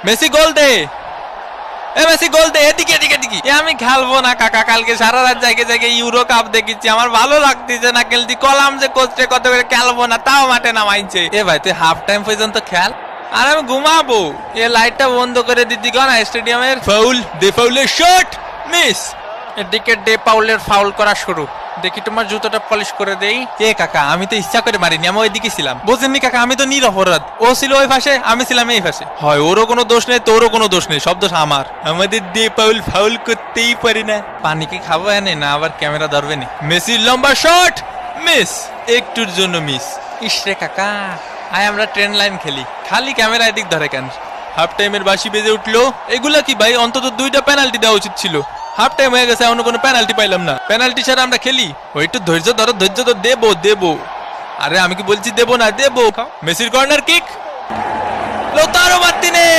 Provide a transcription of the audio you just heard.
Messi গোল দে, এ Messi গোল দে, এদিকে এদিকে এদিকে। আমি খেলবো না কাকা, কালকে সারা রাত জায়গায় জায়গায় ইউরো কাপ দেখেছি, আমার ভালো লাগতেছে না খেলতে। কলাম যে কোচে কত করে খেলবো না, তাও মাঠে নামাইছে। এ ভাই তুই হাফ টাইম পর্যন্ত খেল, আর আমি ঘুমাবো। এ লাইটটা বন্ধ করে দিতি না স্টেডিয়ামের। ফাউল, দে পাউলের শট, মিস। এদিকে ডে পাউলের ফাউল করা শুরু। দেখি তোমার জুতোটা পলিশ করে দেই। এ কাকা আমি তো ইচ্ছা করে মারিনি, আমি ওইদিকে ছিলাম, বোঝেননি কাকা? আমি তো নিরপরাধ, ও ছিল ওই পাশে, আমি ছিলাম এই পাশে। হয় ওরও কোনো দোষ নেই, তোরও কোনো দোষ নেই, সব দোষ আমার। আমাদের ডে পাউল ফাউল করতেই পারি না। পানি কি খাবো এনে না আবার ক্যামেরা ধরবে নি? মেসির লম্বা শট, মিস, একটুর জন্য মিস। ইসরে কাকা, আয় আমরা ট্রেন লাইন খেলি, খালি ক্যামেরা এদিক ধরে কেন? হাফ টাইমের বাঁশি বেজে উঠলো। এগুলা কি ভাই? অন্তত 2টা পেনাল্টি দেওয়া উচিত ছিল। হাফ টাইম হয়ে গেছে, এখনো কোনো পেনাল্টি পাইলাম না। পেনাল্টি ছাড়া আমরা খেলি? ওই একটু ধৈর্য ধরো, ধৈর্য তো দেবো দেবো। আরে আমি কি বলছি দেবো না? দেবো। মেসির কর্নার কিক, লোতারো মার্টিনেজ।